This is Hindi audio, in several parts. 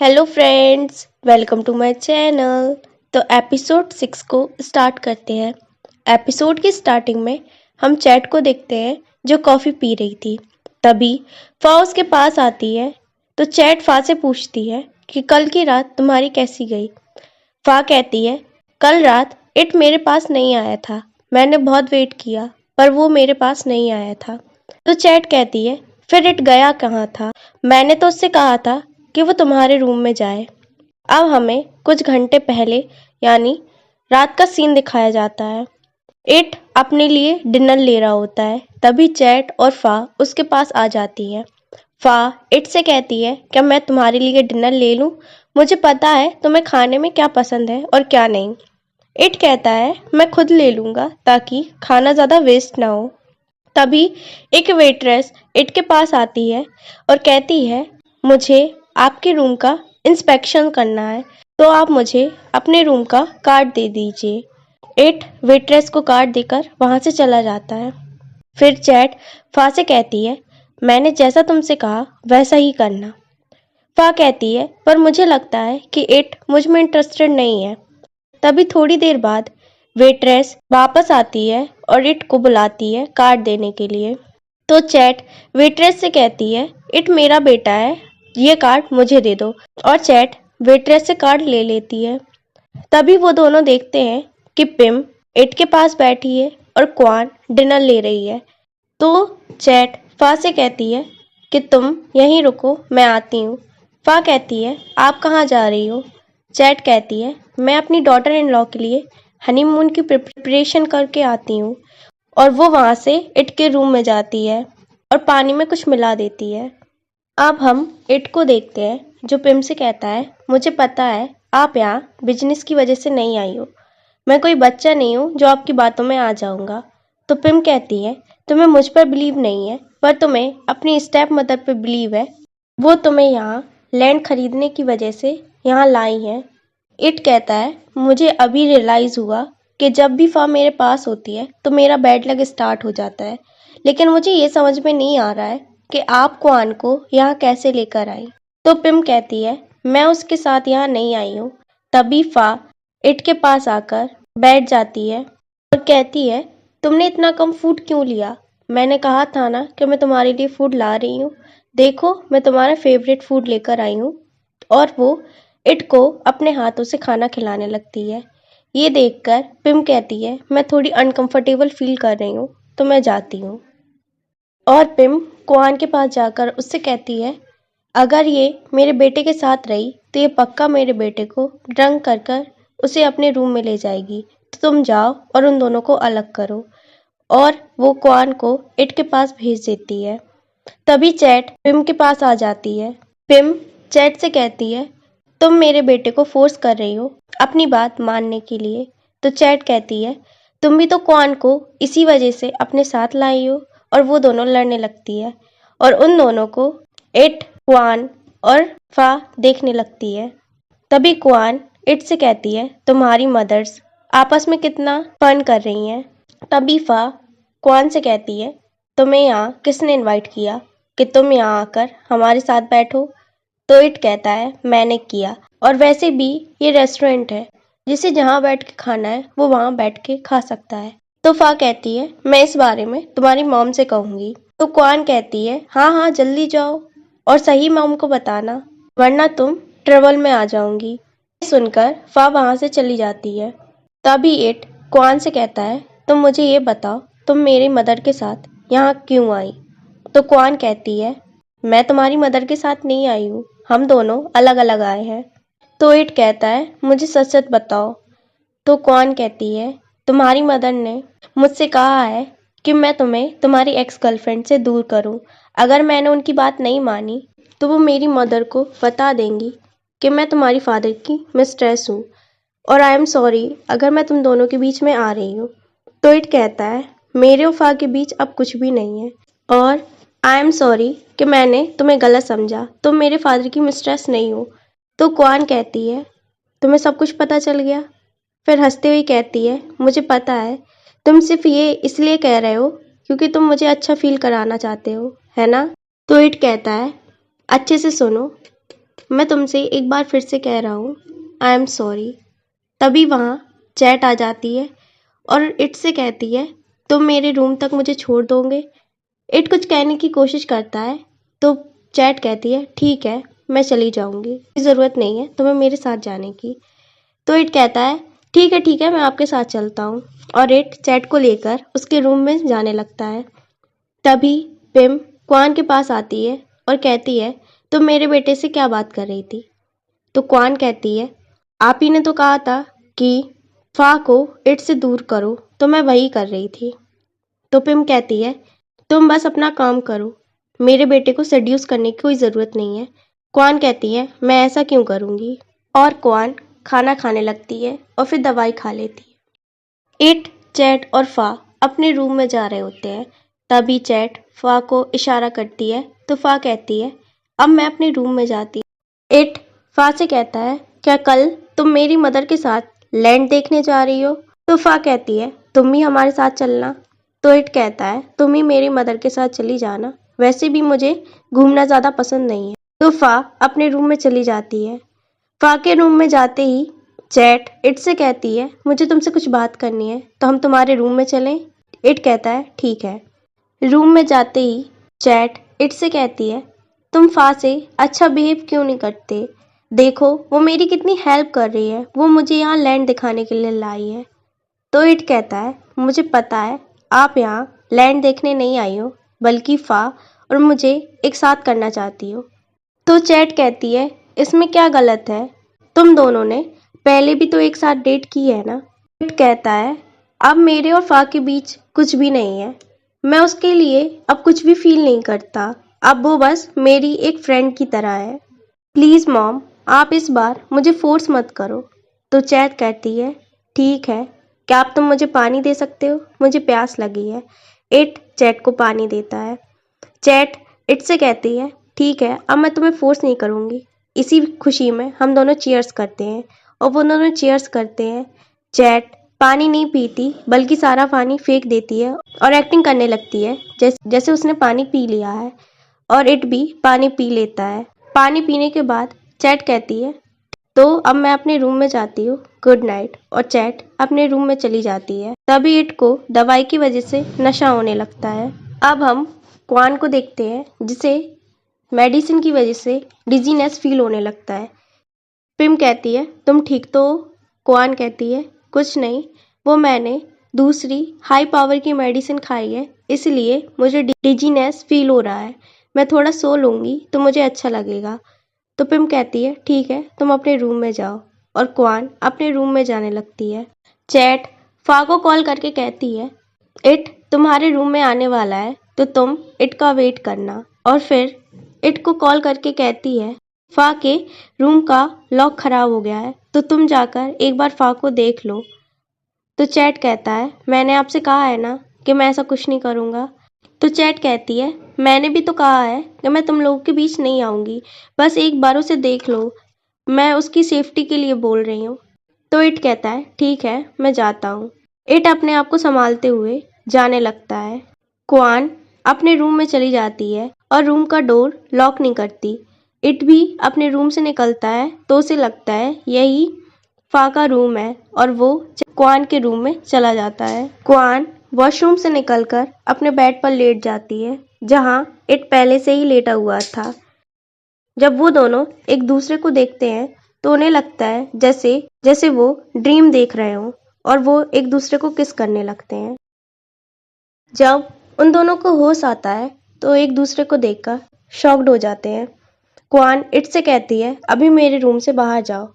Hello friends, welcome to my channel. तो एपिसोड 6 को स्टार्ट करते हैं। एपिसोड की स्टार्टिंग में हम चैट को देखते हैं जो कॉफ़ी पी रही थी। तभी फा उसके पास आती है। तो चैट फा से पूछती है कि कल की रात तुम्हारी कैसी गई। फा कहती है, कल रात इट मेरे पास नहीं आया था। मैंने बहुत वेट किया पर वो मेरे पास नहीं आया था। तो चैट कहती है, फिर इट गया कहाँ था? मैंने तो उससे कहा था कि वो तुम्हारे रूम में जाए। अब हमें कुछ घंटे पहले यानी रात का सीन दिखाया जाता है। इट अपने लिए डिनर ले रहा होता है। तभी चैट और फा उसके पास आ जाती है। फा इट से कहती है, क्या मैं तुम्हारे लिए डिनर ले लूं? मुझे पता है तुम्हें खाने में क्या पसंद है और क्या नहीं। इट कहता है, मैं खुद ले लूंगा ताकि खाना ज़्यादा वेस्ट ना हो। तभी एक वेट्रेस इट के पास आती है और कहती है, मुझे आपके रूम का इंस्पेक्शन करना है, तो आप मुझे अपने रूम का कार्ड दे दीजिए। इट वेट्रेस को कार्ड देकर वहाँ से चला जाता है। फिर चैट फा से कहती है, मैंने जैसा तुमसे कहा वैसा ही करना। फा कहती है, पर मुझे लगता है कि इट मुझ में इंटरेस्टेड नहीं है। तभी थोड़ी देर बाद वेट्रेस वापस आती है और इट को बुलाती है कार्ड देने के लिए। तो चैट वेट्रेस से कहती है, इट मेरा बेटा है, ये कार्ड मुझे दे दो। और चैट वेट्रेस से कार्ड ले लेती है। तभी वो दोनों देखते हैं कि पिम इट के पास बैठी है और क्वान डिनर ले रही है। तो चैट फा से कहती है कि तुम यहीं रुको, मैं आती हूँ। फा कहती है, आप कहाँ जा रही हो? चैट कहती है, मैं अपनी डॉटर इन लॉ के लिए हनीमून की प्रिपरेशन करके आती हूँ। और वो वहाँ से इट के रूम में जाती है और पानी में कुछ मिला देती है। अब हम इट को देखते हैं जो पिम से कहता है, मुझे पता है आप यहाँ बिजनेस की वजह से नहीं आई हो। मैं कोई बच्चा नहीं हूँ जो आपकी बातों में आ जाऊँगा। तो पिम कहती है, तुम्हें मुझ पर बिलीव नहीं है पर तुम्हें अपनी स्टेप मदर पर बिलीव है। वो तुम्हें यहाँ लैंड खरीदने की वजह से यहाँ लाई है। इट कहता है, मुझे अभी रियलाइज़ हुआ कि जब भी फा मेरे पास होती है तो मेरा बैड लक स्टार्ट हो जाता है। लेकिन मुझे ये समझ में नहीं आ रहा है कि आप क्वान को यहाँ कैसे लेकर आई। तो पिम कहती है, मैं उसके साथ यहाँ नहीं आई हूँ। तभी फा इट के पास आकर बैठ जाती है और कहती है, तुमने इतना कम फूड क्यों लिया? मैंने कहा था ना कि मैं तुम्हारे लिए फूड ला रही हूँ। देखो, मैं तुम्हारा फेवरेट फूड लेकर आई हूँ। और वो इट को अपने हाथों से खाना खिलाने लगती है। ये देखकर पिम कहती है, मैं थोड़ी अनकंफर्टेबल फील कर रही हूँ, तो मैं जाती हूँ। और पिम कुआन के पास जाकर उससे कहती है, अगर ये मेरे बेटे के साथ रही तो ये पक्का मेरे बेटे को ड्रंक कर कर उसे अपने रूम में ले जाएगी। तो तुम जाओ और उन दोनों को अलग करो। और वो कुआन को इट के पास भेज देती है। तभी चैट पिम के पास आ जाती है। पिम चैट से कहती है, तुम मेरे बेटे को फोर्स कर रही हो अपनी बात मानने के लिए। तो चैट कहती है, तुम भी तो क्वान को इसी वजह से अपने साथ लाई हो। और वो दोनों लड़ने लगती है और उन दोनों को इट, क्वान और फा देखने लगती है। तभी क्वान इट से कहती है, तुम्हारी मदर्स आपस में कितना फन कर रही हैं। तभी फा क्वान से कहती है, तुम्हें यहाँ किसने इनवाइट किया कि तुम यहाँ आकर हमारे साथ बैठो? तो इट कहता है, मैंने किया, और वैसे भी ये रेस्टोरेंट है, जिसे जहाँ बैठ के खाना है वो वहाँ बैठ के खा सकता है। तो फा कहती है, मैं इस बारे में तुम्हारी मॉम से कहूँगी। तो क्वान कहती है, हाँ हाँ जल्दी जाओ और सही मॉम को बताना, वरना तुम ट्रबल में आ जाऊंगी। सुनकर फा वहाँ से चली जाती है। तभी इट क्वान से कहता है, तुम मुझे ये बताओ, तुम मेरी मदर के साथ यहाँ क्यों आई? तो क्वान कहती है, मैं तुम्हारी मदर के साथ नहीं आई हूँ, हम दोनों अलग अलग आए हैं। तो इट कहता है, मुझे सच सच बताओ। तो क्वान कहती है, तुम्हारी मदर ने मुझसे कहा है कि मैं तुम्हें तुम्हारी एक्स गर्लफ्रेंड से दूर करूं। अगर मैंने उनकी बात नहीं मानी तो वो मेरी मदर को बता देंगी कि मैं तुम्हारी फादर की मिस्ट्रेस हूँ। और आई एम सॉरी अगर मैं तुम दोनों के बीच में आ रही हूँ। तो इट कहता है, मेरे और फा के बीच अब कुछ भी नहीं है। और आई एम सॉरी कि मैंने तुम्हें गलत समझा, तुम मेरे फादर की मिस्ट्रेस नहीं हो। तो क्वान कहती है, तुम्हें सब कुछ पता चल गया? फिर हंसते हुए कहती है, मुझे पता है, तुम सिर्फ ये इसलिए कह रहे हो क्योंकि तुम मुझे अच्छा फील कराना चाहते हो, है ना? तो इट कहता है, अच्छे से सुनो, मैं तुमसे एक बार फिर से कह रहा हूँ, आई एम सॉरी। तभी वहाँ चैट आ जाती है और इट से कहती है, तुम मेरे रूम तक मुझे छोड़ दोगे? इट कुछ कहने की कोशिश करता है तो चैट कहती है, ठीक है, मैं चली जाऊंगी, ज़रूरत नहीं है तुम्हें मेरे साथ जाने की। तो इट कहता है, ठीक है, मैं आपके साथ चलता हूँ। और इट चैट को लेकर उसके रूम में जाने लगता है। तभी पिम क्वान के पास आती है और कहती है, तुम मेरे बेटे से क्या बात कर रही थी? तो क्वान कहती है, आप ही ने तो कहा था कि फा को इट से दूर करो, तो मैं वही कर रही थी। तो पिम कहती है, तुम बस अपना काम करो, मेरे बेटे को सेड्यूस करने की कोई ज़रूरत नहीं है। क्वान कहती है, मैं ऐसा क्यों करूँगी? और क्वान खाना खाने लगती है और फिर दवाई खा लेती है। इट, चैट और फा अपने रूम में जा रहे होते हैं। तभी चैट फा को इशारा करती है तो फा कहती है, अब मैं अपने रूम में जाती हूँ। इट फा से कहता है, क्या कल तुम मेरी मदर के साथ लैंड देखने जा रही हो? तो फा कहती है, तुम भी हमारे साथ चलना। तो इट कहता है, तुम ही मेरी मदर के साथ चली जाना, वैसे भी मुझे घूमना ज़्यादा पसंद नहीं है। तो फा अपने रूम में चली जाती है। फा के रूम में जाते ही चैट इट से कहती है, मुझे तुमसे कुछ बात करनी है, तो हम तुम्हारे रूम में चलें? इट कहता है, ठीक है। रूम में जाते ही चैट इट से कहती है, तुम फा से अच्छा बिहेव क्यों नहीं करते? देखो वो मेरी कितनी हेल्प कर रही है, वो मुझे यहाँ लैंड दिखाने के लिए लाई है। तो इट कहता है, मुझे पता है आप यहाँ लैंड देखने नहीं आई हो, बल्कि फा और मुझे एक साथ करना चाहती हो। तो चैट कहती है, इसमें क्या गलत है? तुम दोनों ने पहले भी तो एक साथ डेट की है ना? इट कहता है, अब मेरे और फा के बीच कुछ भी नहीं है, मैं उसके लिए अब कुछ भी फील नहीं करता, अब वो बस मेरी एक फ्रेंड की तरह है। प्लीज़ मॉम, आप इस बार मुझे फोर्स मत करो। तो चैट कहती है, ठीक है, क्या आप तुम मुझे पानी दे सकते हो? मुझे प्यास लगी है। इट चैट को पानी देता है। चैट इट से कहती है, ठीक है, अब मैं तुम्हें फोर्स नहीं करूँगी। इसी खुशी में हम दोनों चीयर्स करते हैं। और वो दोनों चीयर्स करते हैं। चैट पानी नहीं पीती, बल्कि सारा पानी फेंक देती है और एक्टिंग करने लगती है जैसे उसने पानी पी लिया है। और इट भी पानी पी लेता है। पानी पीने के बाद चैट कहती है, तो अब मैं अपने रूम में जाती हूँ, गुड नाइट। और चैट अपने रूम में चली जाती है। तभी इट को दवाई की वजह से नशा होने लगता है। अब हम क्वान को देखते हैं, जिसे मेडिसिन की वजह से डिजीनेस फील होने लगता है। पिम कहती है, तुम ठीक तो हो? क्वान कहती है, कुछ नहीं, वो मैंने दूसरी हाई पावर की मेडिसिन खाई है, इसलिए मुझे डिजीनेस फील हो रहा है, मैं थोड़ा सो लूँगी तो मुझे अच्छा लगेगा। तो पिम कहती है, ठीक है, तुम अपने रूम में जाओ। और क्वान अपने रूम में जाने लगती है। चैट फा को कॉल करके कहती है, इट तुम्हारे रूम में आने वाला है, तो तुम इट का वेट करना। और फिर इट को कॉल करके कहती है, फा के रूम का लॉक खराब हो गया है, तो तुम जाकर एक बार फा को देख लो। तो चैट कहता है, मैंने आपसे कहा है ना कि मैं ऐसा कुछ नहीं करूँगा। तो चैट कहती है, मैंने भी तो कहा है कि मैं तुम लोगों के बीच नहीं आऊँगी, बस एक बार उसे देख लो, मैं उसकी सेफ्टी के लिए बोल रही हूँ। तो इट कहता है, ठीक है, मैं जाता हूँ। इट अपने आप को संभालते हुए जाने लगता है। क्वान अपने रूम में चली जाती है और रूम का डोर लॉक नहीं करती। इट भी अपने रूम से निकलता है तो उसे लगता है यही फा का रूम है और वो क्वान के रूम में चला जाता है। क्वान वॉशरूम से निकलकर अपने बेड पर लेट जाती है, जहाँ इट पहले से ही लेटा हुआ था। जब वो दोनों एक दूसरे को देखते हैं तो उन्हें लगता है जैसे जैसे वो ड्रीम देख रहे हों और वो एक दूसरे को किस करने लगते हैं। जब उन दोनों को होश आता है तो एक दूसरे को देखकर शॉक्ड हो जाते हैं। क्वान इट से कहती है, अभी मेरे रूम से बाहर जाओ।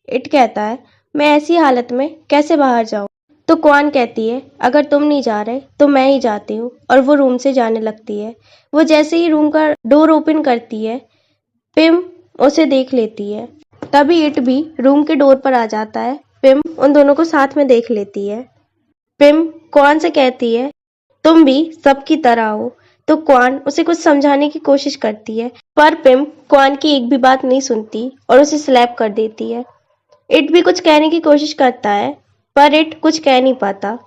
इट कहता है, मैं ऐसी हालत में कैसे बाहर जाऊं? तो क्वान कहती है, अगर तुम नहीं जा रहे तो मैं ही जाती हूँ। और वो रूम से जाने लगती है। वो जैसे ही रूम का डोर ओपन करती है, पिम उसे देख लेती है। तभी इट भी रूम के डोर पर आ जाता है। पिम उन दोनों को साथ में देख लेती है। पिम क्वान से कहती है, तुम भी सबकी तरह हो। तो क्वान उसे कुछ समझाने की कोशिश करती है, पर पिम क्वान की एक भी बात नहीं सुनती और उसे स्लैप कर देती है। इट भी कुछ कहने की कोशिश करता है, पर इट कुछ कह नहीं पाता।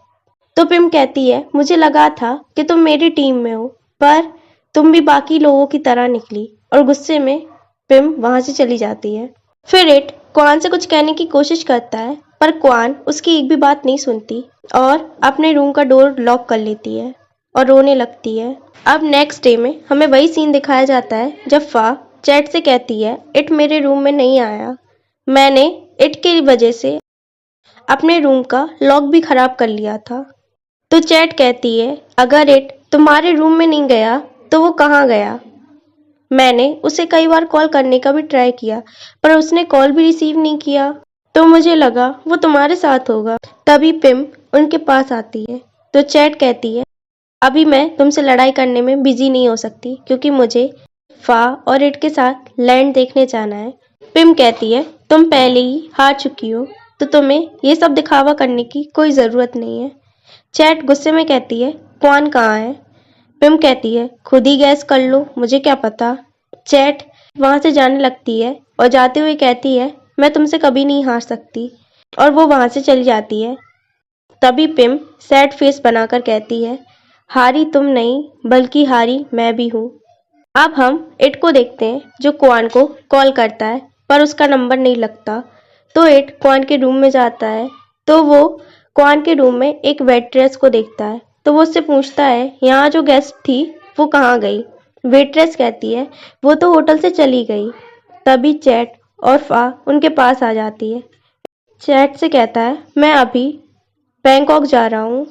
तो पिम कहती है, मुझे लगा था कि तुम मेरी टीम में हो, पर तुम भी बाकी लोगों की तरह निकली। और गुस्से में पिम वहां से चली जाती है। फिर इट क्वान से कुछ कहने की कोशिश करता है, पर क्वान उसकी एक भी बात नहीं सुनती और अपने रूम का डोर लॉक कर लेती है और रोने लगती है। अब नेक्स्ट डे में हमें वही सीन दिखाया जाता है जब फा चैट से कहती है, इट मेरे रूम में नहीं आया, मैंने इट की वजह से अपने रूम का लॉक भी खराब कर लिया था। तो चैट कहती है, अगर इट तुम्हारे रूम में नहीं गया तो वो कहाँ गया? मैंने उसे कई बार कॉल करने का भी ट्राई किया, पर उसने कॉल भी रिसीव नहीं किया, तो मुझे लगा वो तुम्हारे साथ होगा। तभी पिम उनके पास आती है। तो चैट कहती है, अभी मैं तुमसे लड़ाई करने में बिजी नहीं हो सकती क्योंकि मुझे फा और इट के साथ लैंड देखने जाना है। पिम कहती है, तुम पहले ही हार चुकी हो, तो तुम्हें ये सब दिखावा करने की कोई ज़रूरत नहीं है। चैट गुस्से में कहती है, क्वान कहाँ है? पिम कहती है, खुद ही गैस कर लो, मुझे क्या पता। चैट वहां से जाने लगती है और जाते हुए कहती है, मैं तुमसे कभी नहीं हार सकती, और वो वहां से चली जाती है। तभी पिम सैड फेस बनाकर कहती है, हारी तुम नहीं बल्कि हारी मैं भी हूँ। अब हम इट को देखते हैं जो क्वान को कॉल करता है, पर उसका नंबर नहीं लगता। तो इट क्वान के रूम में जाता है, तो वो क्वान के रूम में एक वेट्रेस को देखता है। तो वो उससे पूछता है, यहाँ जो गेस्ट थी वो कहाँ गई? वेट्रेस कहती है, वो तो होटल से चली गई। तभी चैट और फा उनके पास आ जाती है। चैट से कहता है, मैं अभी बैंकॉक जा रहा हूँ,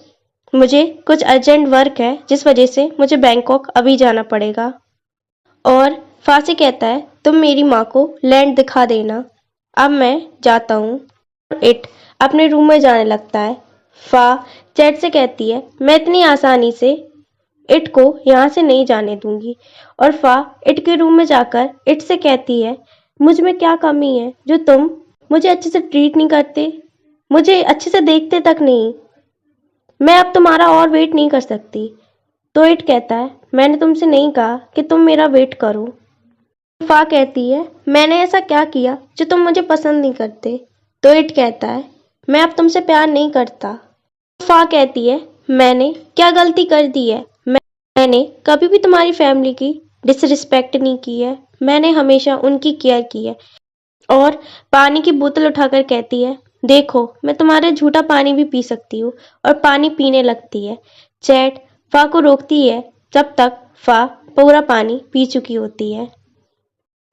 मुझे कुछ अर्जेंट वर्क है जिस वजह से मुझे बैंकॉक अभी जाना पड़ेगा। और फा से कहता है, तुम मेरी माँ को लैंड दिखा देना, अब मैं जाता हूँ। इट अपने रूम में जाने लगता है। फा चैट से कहती है, मैं इतनी आसानी से इट को यहाँ से नहीं जाने दूंगी। और फा इट के रूम में जाकर इट से कहती है, मुझ में क्या कमी है जो तुम मुझे अच्छे से ट्रीट नहीं करते, मुझे अच्छे से देखते तक नहीं, मैं अब तुम्हारा और वेट नहीं कर सकती। तो इट कहता है, मैंने तुमसे नहीं कहा कि तुम मेरा वेट करो। फा कहती है, मैंने ऐसा क्या किया जो तुम मुझे पसंद नहीं करते? तो इट कहता है, मैं अब तुमसे प्यार नहीं करता। फा कहती है, मैंने क्या गलती कर दी है? मैंने कभी भी तुम्हारी फैमिली की डिसरिस्पेक्ट नहीं की है, मैंने हमेशा उनकी केयर की है। और पानी की बोतल उठाकर कहती है, देखो मैं तुम्हारा झूठा पानी भी पी सकती हूँ, और पानी पीने लगती है। चैट फा को रोकती है जब तक फा पूरा पानी पी चुकी होती है।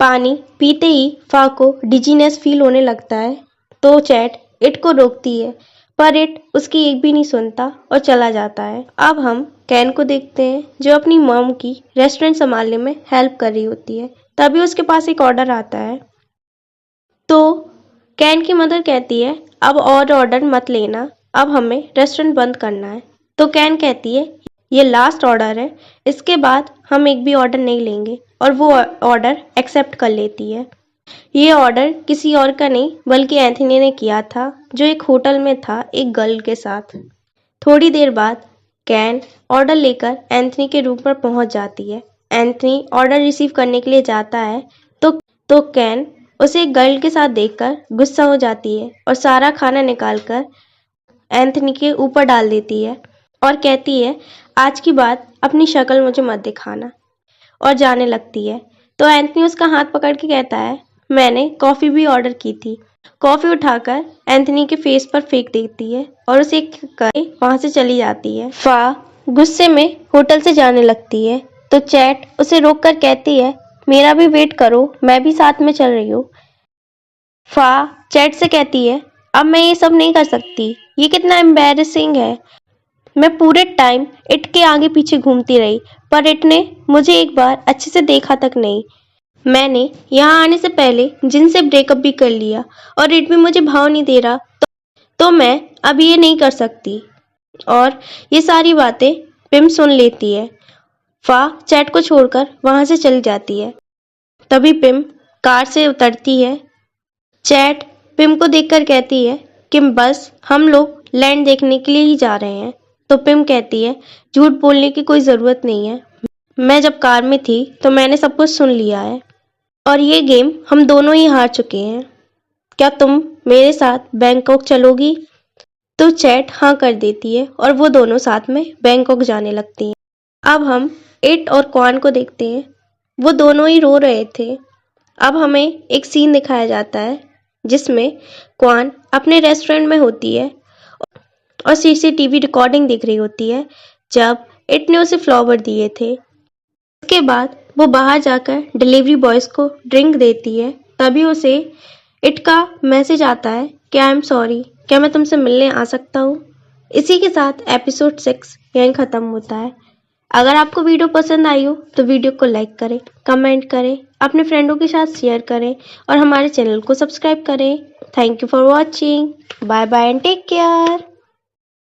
पानी पीते ही फा को डिजीनेस फील होने लगता है। तो चैट इट को रोकती है, पर इट उसकी एक भी नहीं सुनता और चला जाता है। अब हम कैन को देखते हैं जो अपनी मॉम की रेस्टोरेंट संभालने में हेल्प कर रही होती है। तभी उसके पास एक ऑर्डर आता है। तो कैन की मदर कहती है, अब और ऑर्डर मत लेना, अब हमें रेस्टोरेंट बंद करना है। तो कैन कहती है, ये लास्ट ऑर्डर है, इसके बाद हम एक भी ऑर्डर नहीं लेंगे, और वो ऑर्डर एक्सेप्ट कर लेती है। ये ऑर्डर किसी और का नहीं बल्कि एंथनी ने किया था, जो एक होटल में था एक गर्ल के साथ। थोड़ी देर बाद कैन ऑर्डर लेकर एंथनी के रूम पर पहुंच जाती है। एंथनी ऑर्डर रिसीव करने के लिए जाता है, तो कैन उसे एक गर्ल के साथ देखकर गुस्सा हो जाती है और सारा खाना निकालकर एंथनी के ऊपर डाल देती है और कहती है, आज की बात अपनी शक्ल मुझे मत दिखाना, और जाने लगती है। तो एंथनी उसका हाथ पकड़ के कहता है, मैंने कॉफ़ी भी ऑर्डर की थी। कॉफ़ी उठाकर एंथनी के फेस पर फेंक देती है और उसे कर वहां से चली जाती है। फा गुस्से में होटल से जाने लगती है, तो चैट उसे रोककर कहती है, मेरा भी वेट करो, मैं भी साथ में चल रही हूँ। फा चैट से कहती है, अब मैं ये सब नहीं कर सकती, ये कितना एम्बैरेसिंग है। मैं पूरे टाइम इट के आगे पीछे घूमती रही, पर इट ने मुझे एक बार अच्छे से देखा तक नहीं। मैंने यहाँ आने से पहले जिनसे ब्रेकअप भी कर लिया, और इट भी मुझे भाव नहीं दे रहा, तो मैं अब ये नहीं कर सकती। और ये सारी बातें पिम सुन लेती है। फा चैट को छोड़कर वहां से चली जाती है। तभी पिम कार से उतरती है। चैट पिम को देखकर कहती है कि बस हम लोग लैंड देखने के लिए ही जा रहे हैं। तो पिम कहती है, झूठ बोलने की कोई ज़रूरत नहीं है, मैं जब कार में थी तो मैंने सब कुछ सुन लिया है, और ये गेम हम दोनों ही हार चुके हैं, क्या तुम मेरे साथ बैंकॉक चलोगी? तो चैट हाँ कर देती है और वो दोनों साथ में बैंकॉक जाने लगती हैं। अब हम इट और क्वान को देखते हैं। वो दोनों ही रो रहे थे। अब हमें एक सीन दिखाया जाता है जिसमें क्वान अपने रेस्टोरेंट में होती है और सीसीटीवी रिकॉर्डिंग देख रही होती है जब इट ने उसे फ्लावर दिए थे। इसके बाद वो बाहर जाकर डिलीवरी बॉयज को ड्रिंक देती है। तभी उसे इट का मैसेज आता है कि आई एम सॉरी, क्या मैं तुमसे मिलने आ सकता हूँ। इसी के साथ एपिसोड 6 यहीं ख़त्म होता है। अगर आपको वीडियो पसंद आई हो तो वीडियो को लाइक करें, कमेंट करें, अपने फ्रेंडों के साथ शेयर करें और हमारे चैनल को सब्सक्राइब करें। Thank you for watching. Bye bye and take care.